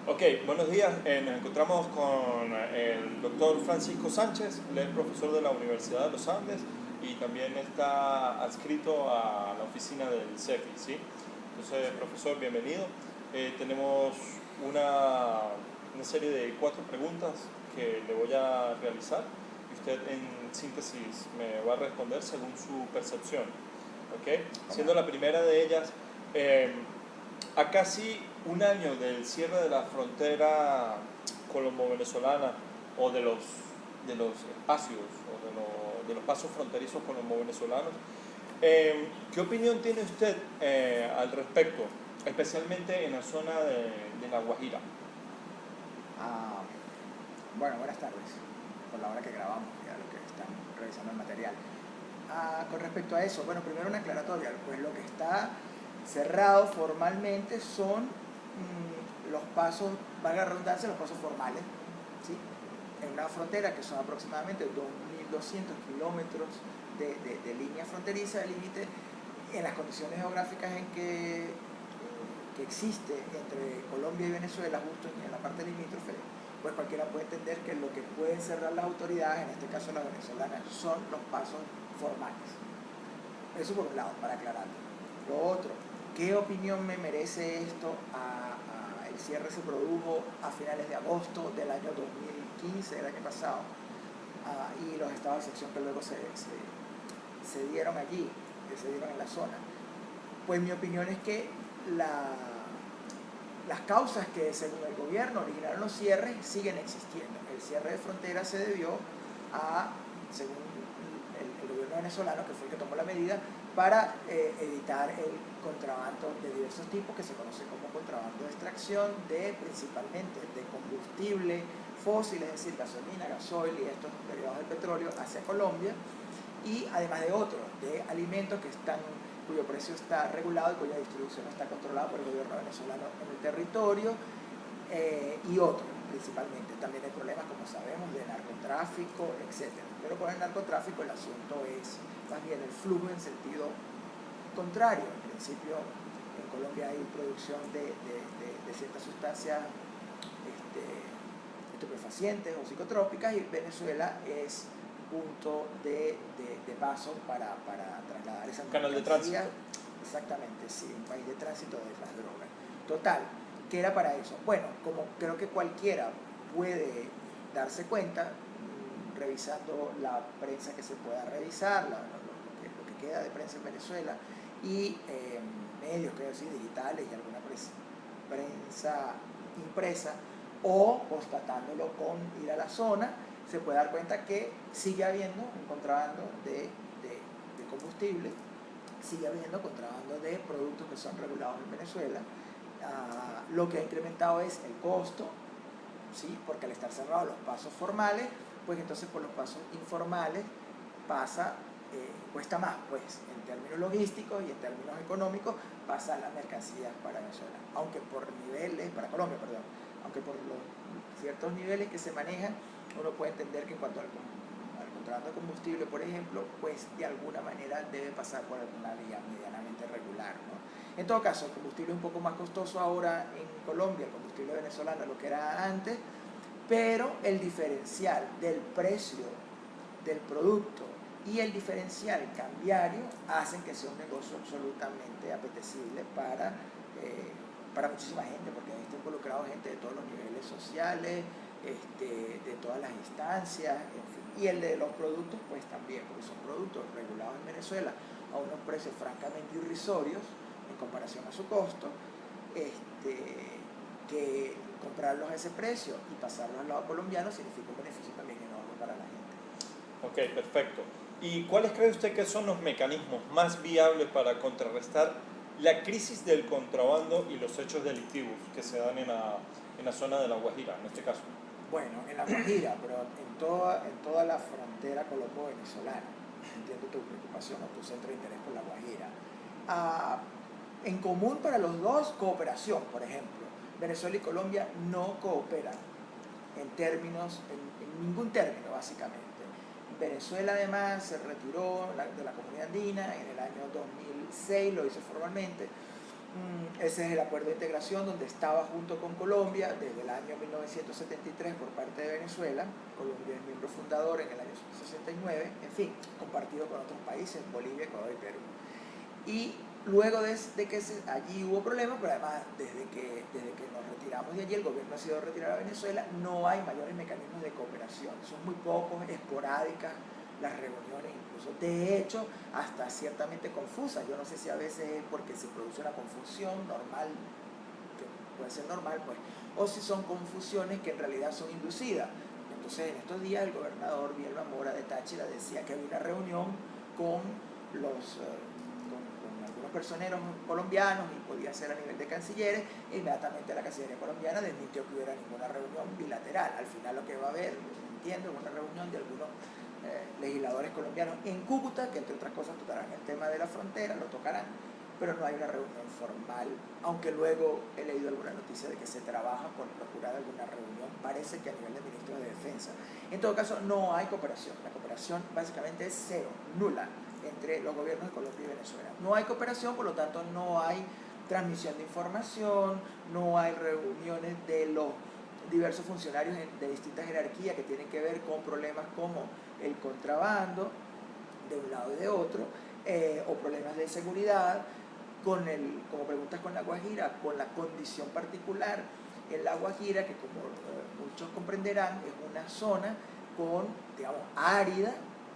Ok, buenos días. Nos encontramos con el doctor Francisco Sánchez, él es profesor de la Universidad de los Andes y también está adscrito a la oficina del CEFI, ¿sí? Entonces, Sí. profesor, bienvenido. Tenemos una serie de 4 preguntas que le voy a realizar y usted en síntesis me va a responder según su percepción, ¿ok? ¿Cómo Siendo no? la primera de ellas, eh, a casi un año del cierre de la frontera colombo-venezolana o de los espacios o de los pasos fronterizos colombo-venezolanos, ¿qué opinión tiene usted al respecto, especialmente en la zona de La Guajira? Ah, bueno, buenas tardes. Por la hora que grabamos, ya lo que están revisando el material. Con respecto a eso, bueno, primero una aclaratoria. Pues lo que está cerrado formalmente son los pasos, valga la redundancia, los pasos formales, ¿sí? En una frontera que son aproximadamente 2.200 kilómetros de línea fronteriza, de límite, en las condiciones geográficas que existe entre Colombia y Venezuela, justo en la parte limítrofe, pues cualquiera puede entender que lo que pueden cerrar las autoridades, en este caso las venezolanas, son los pasos formales. Eso por un lado, para aclarar. Lo otro, ¿qué opinión me merece esto? El cierre se produjo a finales de agosto del año 2015, del año pasado, y los estados de excepción que luego se dieron allí, que se dieron en la zona. Pues mi opinión es que las causas que según el gobierno originaron los cierres siguen existiendo. El cierre de fronteras se debió según el gobierno venezolano, que fue el que tomó la medida, para evitar el contrabando de diversos tipos, que se conoce como contrabando de extracción, principalmente de combustible fósil, es decir, gasolina, gasoil y estos derivados del petróleo hacia Colombia, y además de otros, de alimentos cuyo precio está regulado y cuya distribución está controlada por el gobierno venezolano en el territorio, y otros principalmente. También hay problemas, como sabemos, de narcotráfico, etc. Pero con el narcotráfico el asunto es más bien el flujo en sentido contrario. En principio, en Colombia hay producción de ciertas sustancias estupefacientes o psicotrópicas, y Venezuela es punto de paso para trasladar esas Canal de mercancías. tránsito. Exactamente, sí, un país de tránsito de las drogas. Total, ¿qué era para eso? Bueno, como creo que cualquiera puede darse cuenta, revisando la prensa que se pueda revisar, lo que queda de prensa en Venezuela, y medios, quiero decir, digitales y alguna prensa impresa, o constatándolo con ir a la zona, se puede dar cuenta que sigue habiendo un contrabando de combustible, sigue habiendo contrabando de productos que son regulados en Venezuela. Lo que ha incrementado es el costo, ¿sí? Porque al estar cerrados los pasos formales, pues entonces por los pasos informales cuesta más, pues en términos logísticos y en términos económicos, pasan las mercancías para Venezuela, aunque por niveles, para Colombia, perdón, aunque por los ciertos niveles que se manejan, uno puede entender que en cuanto al contrabando de combustible, por ejemplo, pues de alguna manera debe pasar por alguna vía medianamente regular, ¿no? En todo caso, el combustible es un poco más costoso ahora en Colombia, el combustible venezolano, lo que era antes, pero el diferencial del precio del producto y el diferencial cambiario hacen que sea un negocio absolutamente apetecible para muchísima gente, porque ahí está involucrado gente de todos los niveles sociales, de todas las instancias, en fin. Y el de los productos, pues también, porque son productos regulados en Venezuela a unos precios francamente irrisorios en comparación a su costo, que comprarlos a ese precio y pasarlos al lado colombiano significa un beneficio también enorme para la gente. Ok, perfecto. ¿Y cuáles cree usted que son los mecanismos más viables para contrarrestar la crisis del contrabando y los hechos delictivos que se dan en la zona de La Guajira, en este caso? Bueno, en La Guajira, pero en toda la frontera colombo-venezolana, entiendo tu preocupación o tu centro de interés por La Guajira. Ah, en común para los dos, cooperación, por ejemplo. Venezuela y Colombia no cooperan en ningún término, básicamente. Venezuela además se retiró de la comunidad andina en el año 2006, lo hizo formalmente, Ese es el acuerdo de integración donde estaba junto con Colombia desde el año 1973 por parte de Venezuela. Colombia es miembro fundador en el año 69, en fin, compartido con otros países, Bolivia, Ecuador y Perú. Y luego de que allí hubo problemas, pero además desde que nos retiramos de allí, el gobierno ha sido retirado de Venezuela, no hay mayores mecanismos de cooperación, son muy pocos, esporádicas las reuniones, incluso de hecho hasta ciertamente confusas. Yo no sé si a veces es porque se produce una confusión normal, que puede ser normal, pues, o si son confusiones que en realidad son inducidas. Entonces en estos días el gobernador Bielba Mora de Táchira decía que había una reunión con los con algunos personeros colombianos y podía ser a nivel de cancilleres, e inmediatamente la Cancillería colombiana desmintió que hubiera ninguna reunión bilateral. Al final lo que va a haber, entiendo, es una reunión de algunos legisladores colombianos en Cúcuta, que entre otras cosas tocarán el tema de la frontera, lo tocarán, pero no hay una reunión formal, aunque luego he leído alguna noticia de que se trabaja por procurar alguna reunión, parece que a nivel de ministros de defensa. En todo caso, no hay cooperación. La cooperación básicamente es cero, nula, entre los gobiernos de Colombia y Venezuela. No hay cooperación, por lo tanto no hay transmisión de información, no hay reuniones de los diversos funcionarios de distintas jerarquías que tienen que ver con problemas como el contrabando de un lado y de otro, o problemas de seguridad, como preguntas con La Guajira, con la condición particular en La Guajira, que como muchos comprenderán es una zona con, digamos, árida,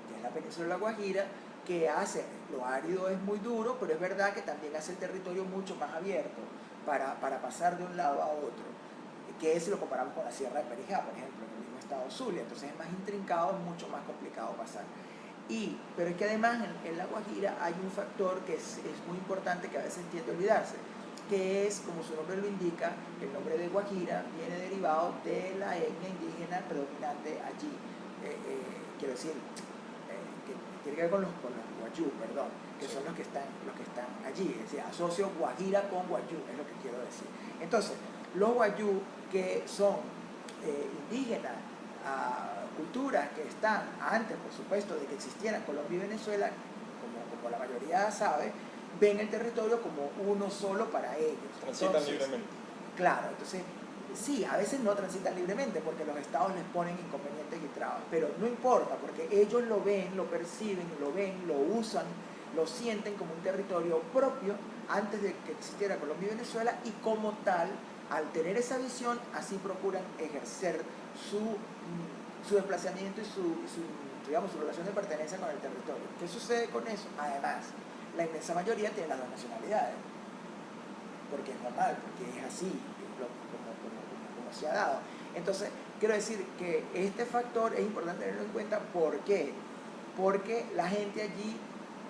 que es la península de La Guajira, que hace, lo árido es muy duro, pero es verdad que también hace el territorio mucho más abierto para pasar de un lado a otro, que si lo comparamos con la Sierra de Perijá, por ejemplo, en el mismo estado Zulia. Entonces es más intrincado, es mucho más complicado pasar. Pero es que además en La Guajira hay un factor que es muy importante, que a veces tiende a olvidarse, que es, como su nombre lo indica, el nombre de Guajira viene derivado de la etnia indígena predominante allí. Quiero decir, que tiene que ver con los guayú, perdón, que son los que están allí. Es decir, asocio Guajira con guayú, es lo que quiero decir. Entonces, los guayú, que son indígenas a culturas que están antes, por supuesto, de que existieran Colombia y Venezuela, como la mayoría sabe, ven el territorio como uno solo para ellos. Transitan libremente. Claro, entonces sí, a veces no transitan libremente porque los estados les ponen inconvenientes y trabas, pero no importa porque ellos lo ven, lo perciben, lo usan, lo sienten como un territorio propio antes de que existiera Colombia y Venezuela, y como tal, al tener esa visión, así procuran ejercer su desplazamiento y su relación de pertenencia con el territorio. ¿Qué sucede con eso? Además, la inmensa mayoría tiene las dos nacionalidades, porque es normal, porque es así, como se ha dado. Entonces, quiero decir que este factor es importante tenerlo en cuenta. ¿Por qué? Porque la gente allí,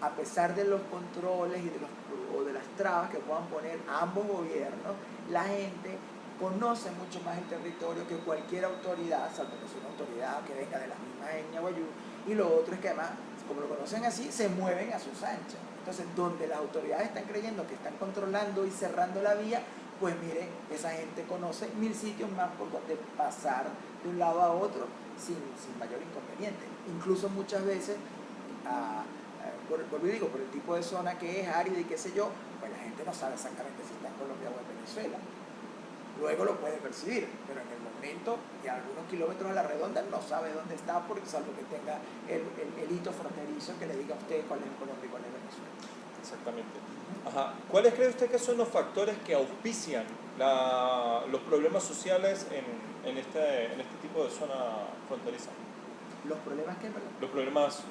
a pesar de los controles y de las trabas que puedan poner ambos gobiernos, la gente conoce mucho más el territorio que cualquier autoridad, salvo que sea una autoridad que venga de la misma etnia guayú. Y lo otro es que además, como lo conocen así, se mueven a sus anchas. Entonces, donde las autoridades están creyendo que están controlando y cerrando la vía, pues miren, esa gente conoce 1000 sitios más por donde pasar de un lado a otro sin mayor inconveniente. Incluso muchas veces, por el tipo de zona que es árida y qué sé yo, pues la gente no sabe exactamente si está en Colombia o en Venezuela. Luego lo puede percibir, pero en el momento y a algunos kilómetros a la redonda no sabe dónde está, porque salvo que tenga el hito fronterizo que le diga a usted cuál es Colombia y cuál es Venezuela. Exactamente. Ajá. ¿Cuáles cree usted que son los factores que auspician los problemas sociales en este tipo de zona fronteriza? ¿Los problemas qué, perdón?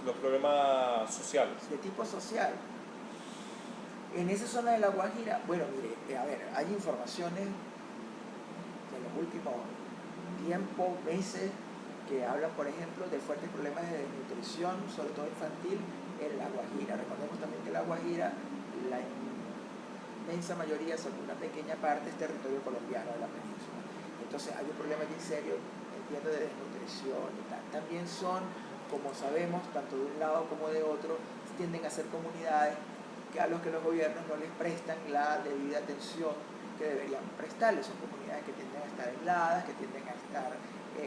Los problemas sociales. De tipo social. En esa zona de La Guajira, bueno, mire, a ver, hay informaciones de los últimos tiempos, meses, que hablan, por ejemplo, de fuertes problemas de desnutrición, sobre todo infantil, en La Guajira. Recordemos también que La Guajira, la inmensa mayoría, salvo una pequeña parte, es territorio colombiano de la península. Entonces hay un problema aquí serio, entiendo, de desnutrición y tal. También son, como sabemos, tanto de un lado como de otro, tienden a ser comunidades a los que los gobiernos no les prestan la debida atención que deberían prestarles. Son comunidades que tienden a estar aisladas, que tienden a estar,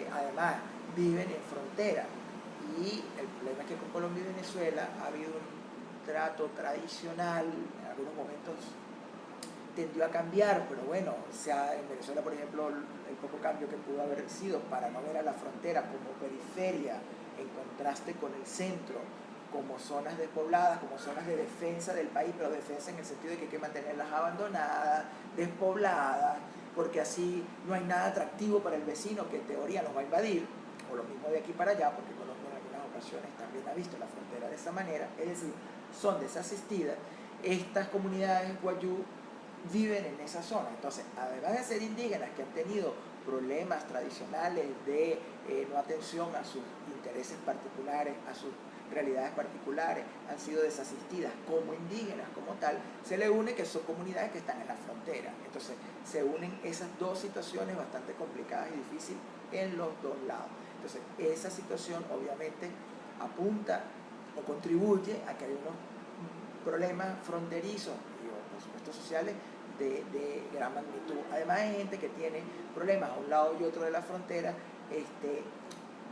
además, viven en frontera. Y el problema es que con Colombia y Venezuela ha habido un trato tradicional, en algunos momentos tendió a cambiar, pero bueno, o sea, en Venezuela, por ejemplo, el poco cambio que pudo haber sido para no ver a la frontera como periferia en contraste con el centro, como zonas despobladas, como zonas de defensa del país, pero defensa en el sentido de que hay que mantenerlas abandonadas, despobladas, porque así no hay nada atractivo para el vecino que en teoría nos va a invadir, o lo mismo de aquí para allá, porque Colombia en algunas ocasiones también ha visto la frontera de esa manera, es decir, son desasistidas. Estas comunidades guayú viven en esa zona. Entonces, además de ser indígenas que han tenido problemas tradicionales de no atención a sus intereses particulares, a sus realidades particulares, han sido desasistidas como indígenas, como tal, se le une que son comunidades que están en la frontera. Entonces, se unen esas dos situaciones bastante complicadas y difíciles en los dos lados. Entonces, esa situación obviamente apunta o contribuye a que hay unos problemas fronterizos y, por supuesto, sociales de gran magnitud. Además hay gente que tiene problemas a un lado y otro de la frontera,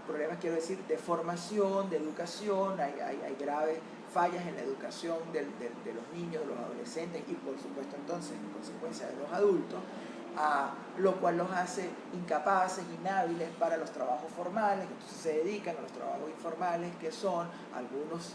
problemas quiero decir de formación, de educación, hay graves fallas en la educación de los niños, de los adolescentes y por supuesto entonces en consecuencia de los adultos, lo cual los hace incapaces, inhábiles para los trabajos formales, entonces se dedican a los trabajos informales que son, algunos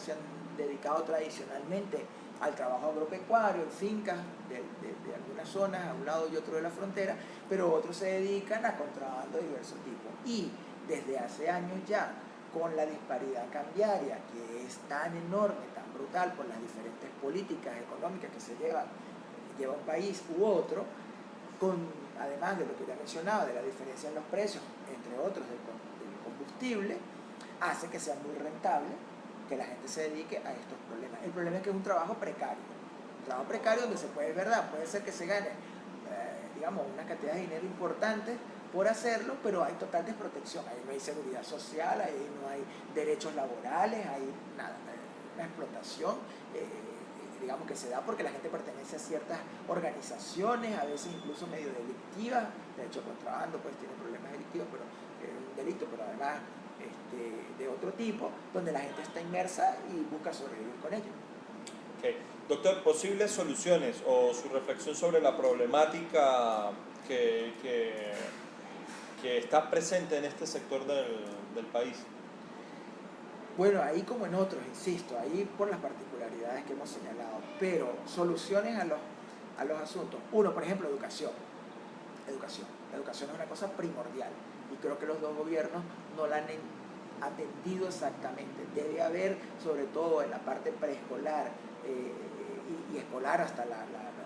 se han dedicado tradicionalmente al trabajo agropecuario, en fincas de algunas zonas, a un lado y otro de la frontera, pero otros se dedican a contrabando de diversos tipos. Y desde hace años ya, con la disparidad cambiaria que es tan enorme, tan brutal por las diferentes políticas económicas que se lleva un país u otro, además de lo que ya mencionaba, de la diferencia en los precios, entre otros, del combustible, hace que sea muy rentable que la gente se dedique a estos problemas. El problema es que es un trabajo precario donde se puede, es verdad, puede ser que se gane, digamos, una cantidad de dinero importante por hacerlo, pero hay total desprotección, ahí no hay seguridad social, ahí no hay derechos laborales, hay nada, una explotación, digamos que se da porque la gente pertenece a ciertas organizaciones, a veces incluso medio delictivas, de hecho contrabando pues tiene problemas delictivos, pero un delito, pero además de otro tipo, donde la gente está inmersa y busca sobrevivir con ello. Okay. Doctor, posibles soluciones o su reflexión sobre la problemática que está presente en este sector del país. Bueno, ahí como en otros, insisto, ahí por las particularidades que hemos señalado, pero soluciones a los asuntos. Uno, por ejemplo, educación. La educación es una cosa primordial y creo que los dos gobiernos no la han atendido exactamente. Debe haber, sobre todo en la parte preescolar y escolar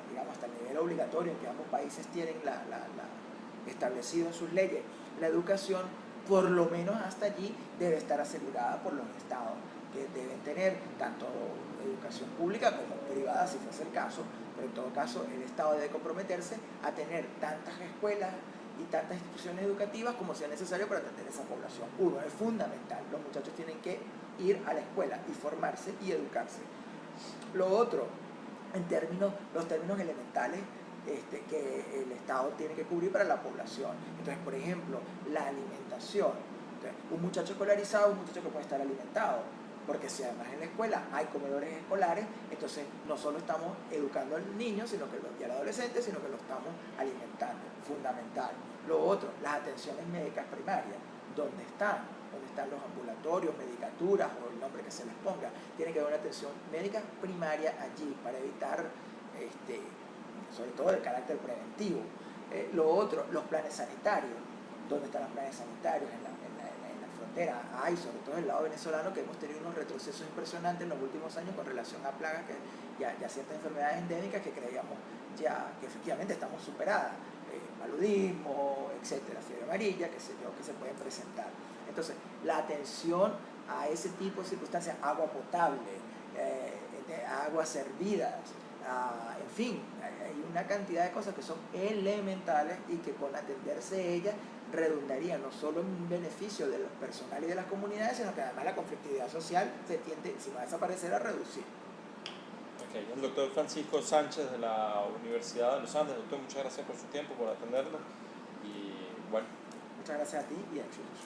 digamos, hasta el nivel obligatorio en que ambos países tienen establecido en sus leyes, la educación por lo menos hasta allí debe estar asegurada por los estados, que deben tener tanto educación pública como privada si fuese el caso, pero en todo caso el estado debe comprometerse a tener tantas escuelas y tantas instituciones educativas como sea necesario para atender a esa población. Uno, es fundamental, los muchachos tienen que ir a la escuela y formarse y educarse. Lo otro, los términos elementales que el Estado tiene que cubrir para la población. Entonces, por ejemplo, la alimentación. Entonces, un muchacho escolarizado es un muchacho que puede estar alimentado, porque si además en la escuela hay comedores escolares, entonces no solo estamos educando al niño y al adolescente, sino que lo estamos alimentando, fundamental. Lo otro, las atenciones médicas primarias, ¿dónde están? ¿Dónde están los ambulatorios, medicaturas o el nombre que se les ponga? Tiene que haber una atención médica primaria allí para evitar, sobre todo el carácter preventivo. Lo otro, los planes sanitarios. ¿Dónde están los planes sanitarios? En la frontera hay, sobre todo en el lado venezolano, que hemos tenido unos retrocesos impresionantes en los últimos años con relación a plagas, ya ciertas enfermedades endémicas que creíamos ya que efectivamente estamos superadas, paludismo, etcétera, fiebre amarilla, que se pueden presentar. Entonces, la atención a ese tipo de circunstancias, agua potable, aguas servidas, en fin, hay una cantidad de cosas que son elementales y que con atenderse ellas redundaría no solo en beneficio de los personal y de las comunidades, sino que además la conflictividad social se tiende, si no a desaparecer, a reducir. Okay. El doctor Francisco Sánchez de la Universidad de los Andes. Doctor, muchas gracias por su tiempo, por atendernos y bueno. Muchas gracias a ti y éxitos.